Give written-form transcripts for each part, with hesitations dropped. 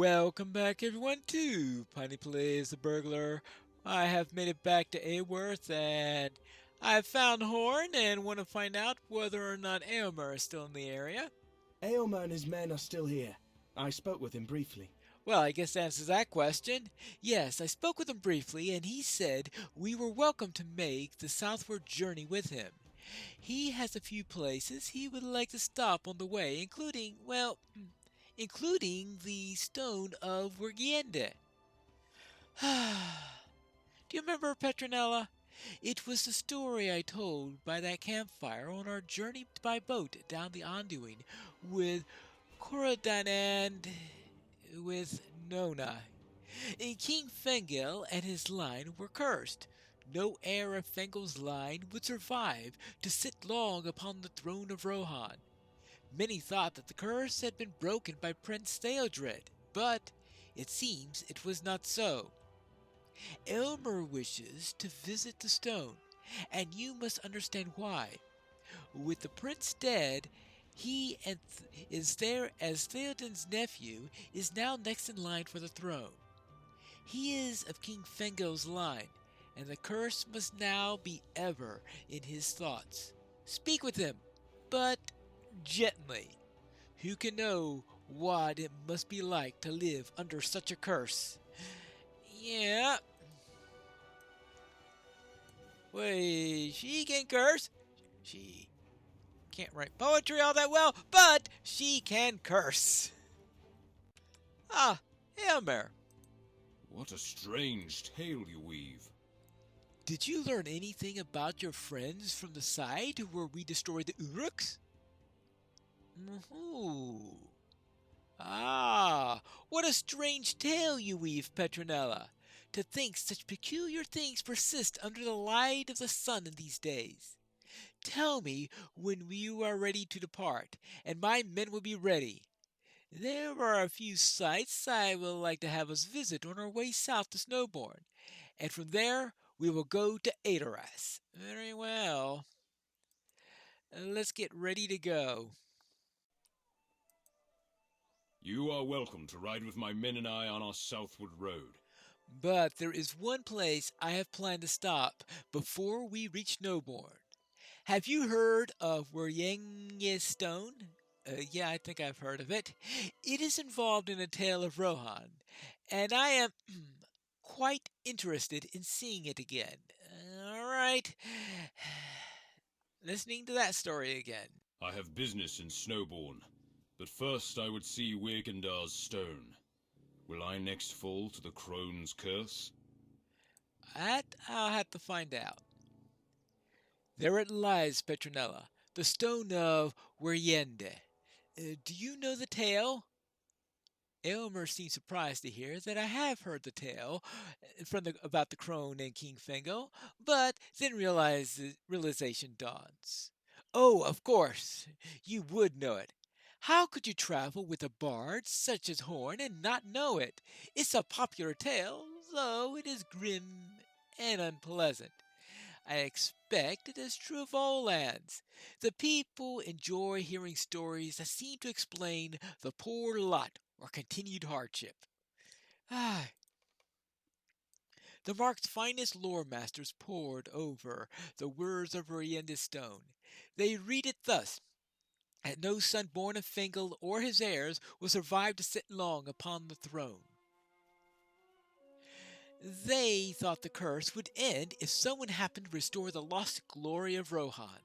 Welcome back everyone to Pineleaf the Burglar. I have made it back to Aworth and I've found Horn and want to find out whether or not Aylmer is still in the area. Aylmer and his men are still here. I spoke with him briefly. Well, I guess that answers that question. Yes, I spoke with him briefly and he said we were welcome to make the southward journey with him. He has a few places he would like to stop on the way, including the stone of Wyrgende. Do you remember Petronella? It was the story I told by that campfire on our journey by boat down the Anduin with Coradan and with Nona. King Fengel and his line were cursed. No heir of Fengel's line would survive to sit long upon the throne of Rohan. Many thought that the curse had been broken by Prince Theodred, but it seems it was not so. Elmer wishes to visit the stone, and you must understand why. With the prince dead, he is there as Theoden's nephew is now next in line for the throne. He is of King Fengel's line, and the curse must now be ever in his thoughts. Speak with him, but gently. Who can know what it must be like to live under such a curse? Yeah. Wait, she can curse? She can't write poetry all that well, but she can curse. Ah, Elmer. What a strange tale you weave. Did you learn anything about your friends from the side where we destroyed the Uruks? Ooh. Ah, what a strange tale you weave, Petronella. To think such peculiar things persist under the light of the sun in these days. Tell me when you are ready to depart, and my men will be ready. There are a few sights I would like to have us visit on our way south to Snowbourne, and from there we will go to Adoras. Very well. Let's get ready to go. You are welcome to ride with my men and I on our southward road. But there is one place I have planned to stop before we reach Snowbourne. Have you heard of Wyrgende Stone? Yeah, I think I've heard of it. It is involved in a tale of Rohan, and I am quite interested in seeing it again. All right. Listening to that story again. I have business in Snowbourne, but first I would see Wyrgende's stone. Will I next fall to the crone's curse? That I'll have to find out. There it lies, Petronella, the stone of Wyrgende. Do you know the tale? Aylmer seemed surprised to hear that I have heard the tale about the crone and King Fengel, but then realization dawns. Oh, of course, you would know it. How could you travel with a bard such as Horn and not know it? It's a popular tale, though it is grim and unpleasant. I expect it is true of all lands. The people enjoy hearing stories that seem to explain the poor lot or continued hardship. Ah, the Mark's finest lore masters pored over the words of Wyrgende Stone. They read it thus: that no son born of Fengel or his heirs will survive to sit long upon the throne. They thought the curse would end if someone happened to restore the lost glory of Rohan.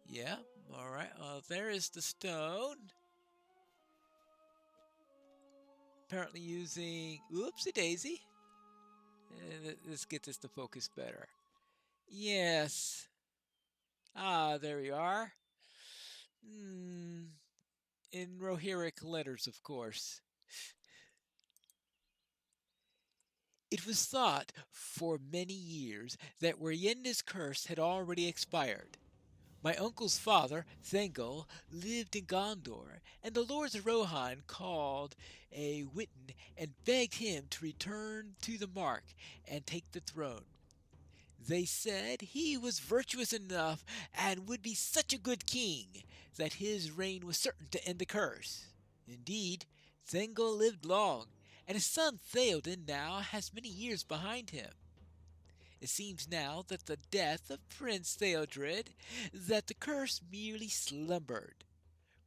Yeah, alright, well, there is the stone. Apparently using... Oopsie daisy. Let's get this to focus better. Yes. Ah, there we are. In Rohirric letters, of course. It was thought for many years that Wyrgende's curse had already expired. My uncle's father, Thengel, lived in Gondor, and the lords of Rohan called a witan and begged him to return to the Mark and take the throne. They said he was virtuous enough and would be such a good king that his reign was certain to end the curse. Indeed, Thengel lived long, and his son Theoden now has many years behind him. It seems now that the death of Prince Theodred, that the curse merely slumbered.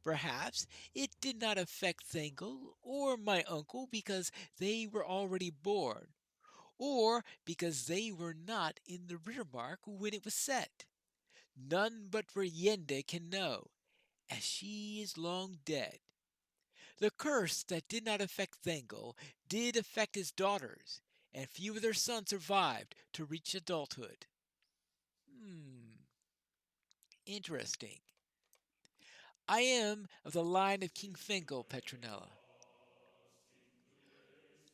Perhaps it did not affect Thengel or my uncle because they were already born, or because they were not in the Rittermark when it was set. None but Wyrgende can know, as she is long dead. The curse that did not affect Thengel did affect his daughters, and few of their sons survived to reach adulthood. Interesting. I am of the line of King Fingal, Petronella.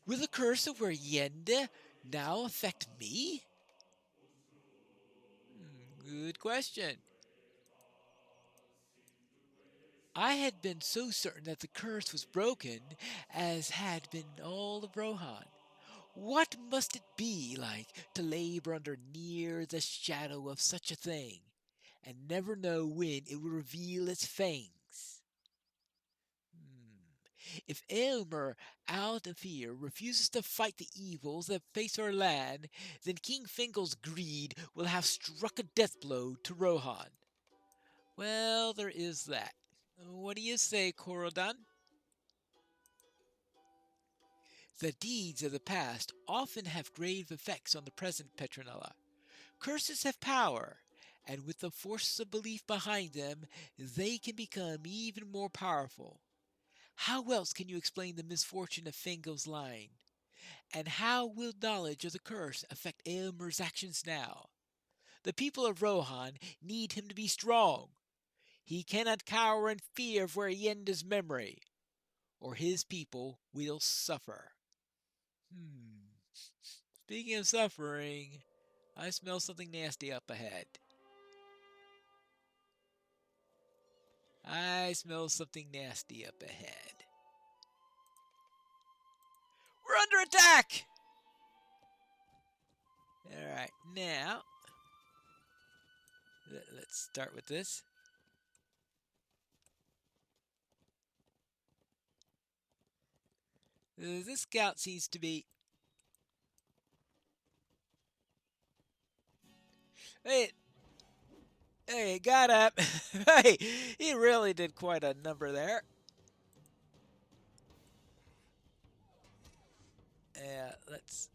Will the curse of Wyrgende now affect me? Good question. I had been so certain that the curse was broken, as had been all of Rohan. What must it be like to labor under near the shadow of such a thing, and never know when it will reveal its fangs? If Aylmer, out of fear, refuses to fight the evils that face our land, then King Fingal's greed will have struck a death blow to Rohan. Well, there is that. What do you say, Corodan? The deeds of the past often have grave effects on the present, Petronella. Curses have power, and with the force of belief behind them, they can become even more powerful. How else can you explain the misfortune of Fingal's line? And how will knowledge of the curse affect Aylmer's actions now? The people of Rohan need him to be strong. He cannot cower in fear of Wyrgende's memory, or his people will suffer. Speaking of suffering, I smell something nasty up ahead. I smell something nasty up ahead. We're under attack! Alright, now, let's start with this. This scout seems to be... Hey, got up. Hey, he really did quite a number there. Yeah, let's...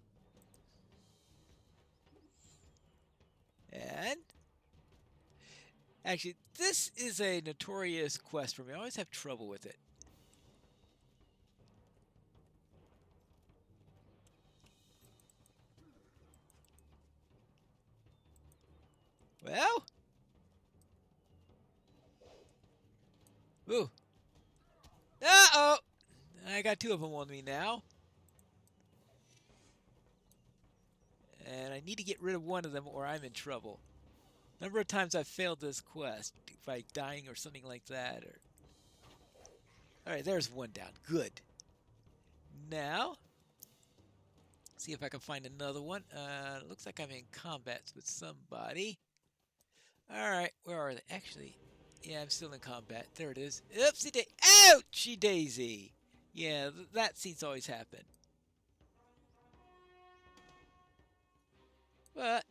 And... Actually, this is a notorious quest for me. I always have trouble with it. Well... Ooh. Uh-oh! I got two of them on me now. And I need to get rid of one of them or I'm in trouble. Number of times I've failed this quest by dying or something like that. Alright, there's one down. Good. Now, see if I can find another one. Looks like I'm in combat with somebody. Alright, where are they? Actually, yeah, I'm still in combat. There it is. Oopsie daisy. Ouchie daisy. Yeah, that seems to always happen. But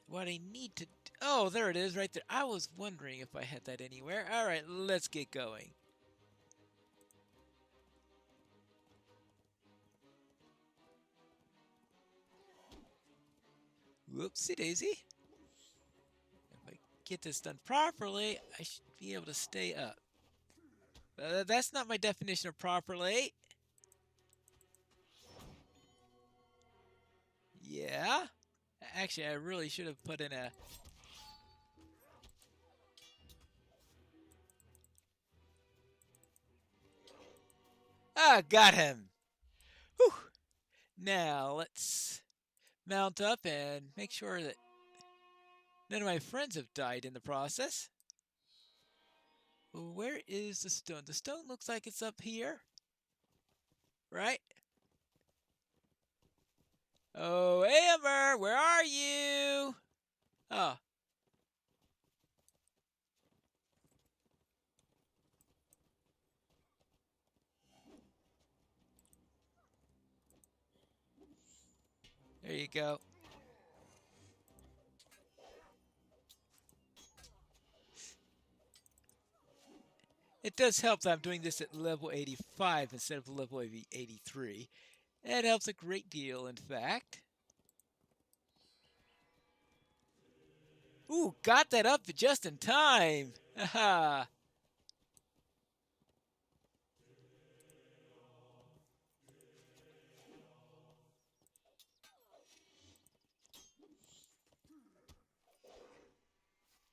what I need to... Oh, there it is right there. I was wondering if I had that anywhere. Alright, let's get going. Whoopsie daisy. If I get this done properly, I should be able to stay up. That's not my definition of properly. Yeah. Actually, I really should have put in a... Ah, got him. Whew. Now, let's mount up and make sure that none of my friends have died in the process. Where is the stone? The stone looks like it's up here. Right? Oh, Amber, where are you? Oh. There you go. It does help that I'm doing this at level 85 instead of level 83. That helps a great deal, in fact. Ooh, got that up just in time. Haha.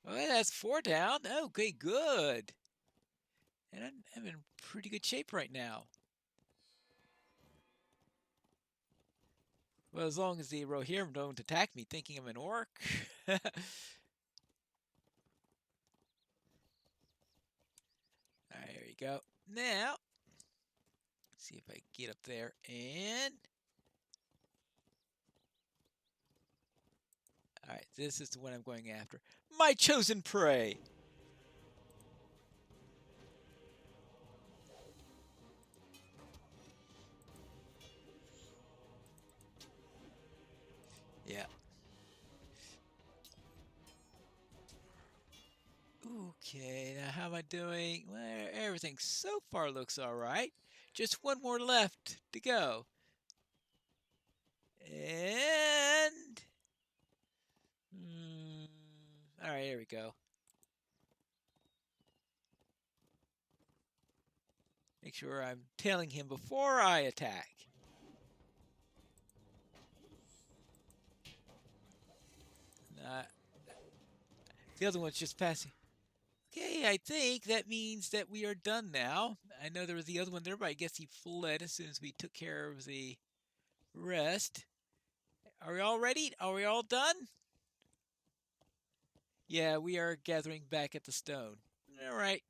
Well, that's 4 down. Okay, good. And I'm in pretty good shape right now. Well, as long as the Rohirrim don't attack me thinking I'm an orc. Alright, there you go. Now, see if I can get up there and... Alright, this is the one I'm going after. My chosen prey! Yeah. Okay, now how am I doing? Well, everything so far looks alright. Just one more left to go. And... Alright, here we go. Make sure I'm tailing him before I attack. The other one's just passing. Okay, I think that means that we are done now. I know there was the other one there, but I guess he fled as soon as we took care of the rest. Are we all ready? Are we all done? Yeah, we are gathering back at the stone. All right.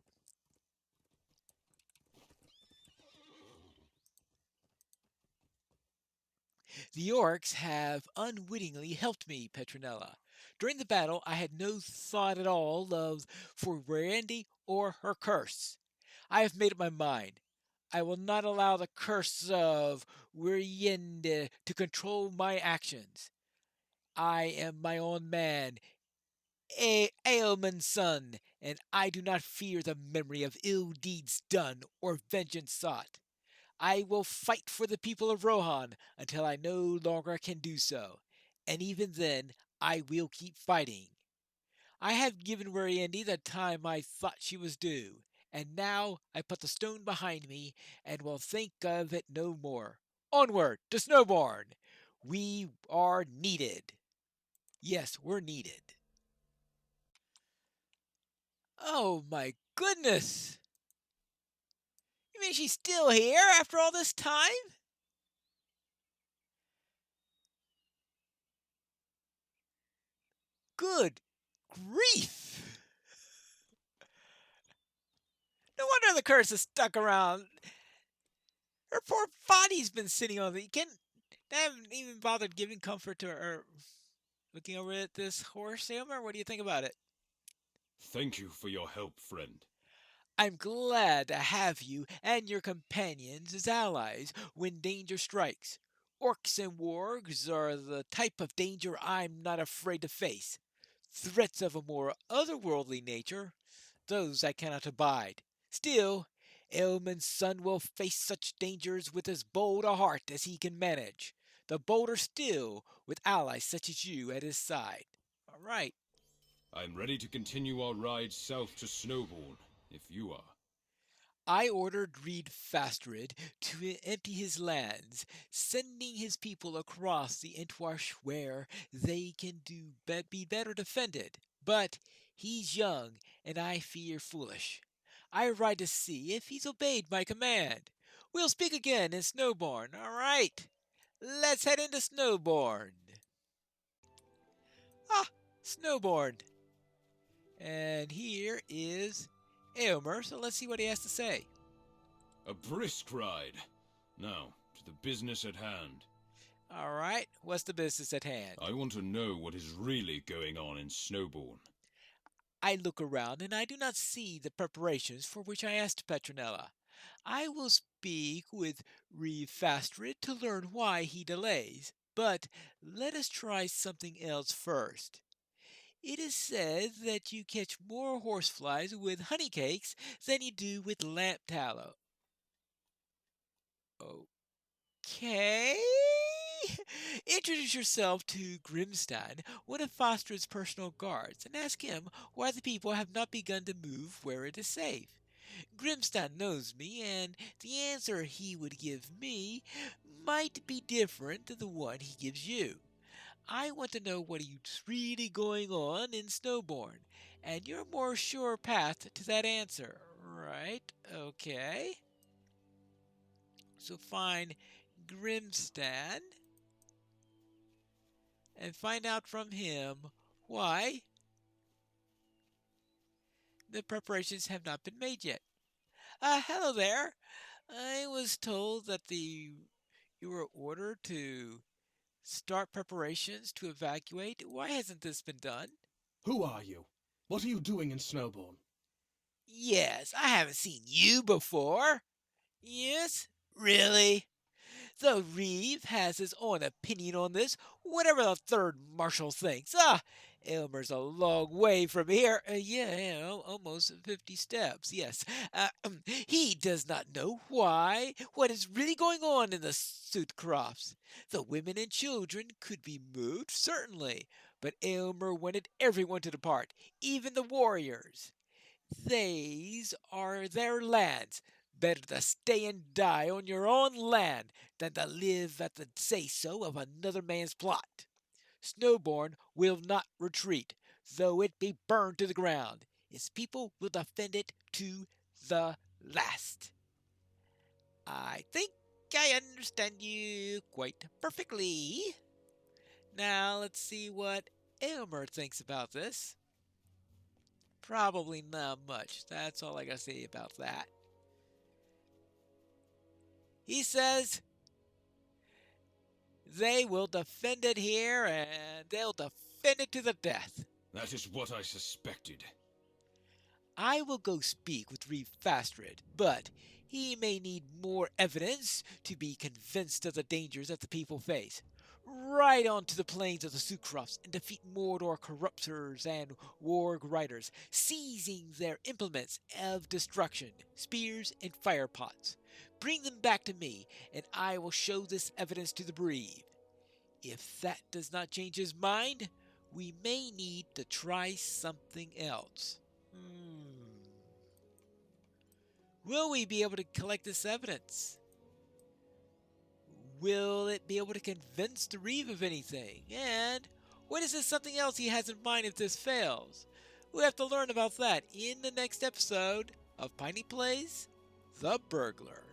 The orcs have unwittingly helped me, Petronella. During the battle, I had no thought at all of for Wyrgende or her curse. I have made up my mind. I will not allow the curse of Wyrgende to control my actions. I am my own man, Aelman's son, and I do not fear the memory of ill deeds done or vengeance sought. I will fight for the people of Rohan until I no longer can do so, and even then I will keep fighting. I have given Wyrgende the time I thought she was due, and now I put the stone behind me and will think of it no more. Onward to Snowborn! We are needed. Yes, we're needed. Oh my goodness! You mean she's still here after all this time? Good grief! No wonder the curse is stuck around. Her poor body's been sitting on the. They haven't even bothered giving comfort to her. Looking over at this horse, Aylmer, what do you think about it? Thank you for your help, friend. I'm glad to have you and your companions as allies when danger strikes. Orcs and wargs are the type of danger I'm not afraid to face. Threats of a more otherworldly nature, those I cannot abide. Still, Aelman's son will face such dangers with as bold a heart as he can manage. The bolder still, with allies such as you at his side. All right. I'm ready to continue our ride south to Snowborn, if you are. I ordered Reed Fastred to empty his lands, sending his people across the Entwash where they can be better defended. But he's young, and I fear foolish. I ride to see if he's obeyed my command. We'll speak again in Snowborn, all right? Let's head into Snowborn. Ah, Snowborn. And here is Aylmer, so let's see what he has to say. A brisk ride. Now, to the business at hand. All right, what's the business at hand? I want to know what is really going on in Snowborn. I look around and I do not see the preparations for which I asked Petronella. I will speak with Refastred to learn why he delays. But let us try something else first. It is said that you catch more horseflies with honey cakes than you do with lamp tallow. Okay? Introduce yourself to Grimstein, one of Foster's personal guards, and ask him why the people have not begun to move where it is safe. Grimstein knows me, and the answer he would give me might be different than the one he gives you. I want to know what is really going on in Snowbourne, and you're a more sure path to that answer, right? Okay. So find Grimstein and find out from him why the preparations have not been made yet. Hello there. I was told that you were ordered to start preparations to evacuate. Why hasn't this been done? Who are you? What are you doing in Snowbourne? Yes, I haven't seen you before. Yes? Really? The Reeve has his own opinion on this, whatever the third marshal thinks. Aylmer's a long way from here. Almost 50 steps, yes. He does not know what is really going on in the Soothcrofts. The women and children could be moved, certainly, but Aylmer wanted everyone to depart, even the warriors. These are their lands. Better to stay and die on your own land than to live at the say-so of another man's plot. Snowbourne will not retreat, though it be burned to the ground. Its people will defend it to the last. I think I understand you quite perfectly. Now let's see what Aylmer thinks about this. Probably not much. That's all I gotta say about that. He says they will defend it here and they'll defend it to the death. That is what I suspected. I will go speak with Reeve Fastred, but he may need more evidence to be convinced of the dangers that the people face. Ride on to the plains of the Soothcrofts and defeat Mordor corruptors and warg riders, seizing their implements of destruction, spears and firepots. Bring them back to me, and I will show this evidence to the Breve. If that does not change his mind, we may need to try something else. Will we be able to collect this evidence? Will it be able to convince the Reeve of anything? And what is this something else he has in mind if this fails? We'll have to learn about that in the next episode of Piney Plays The Burglar.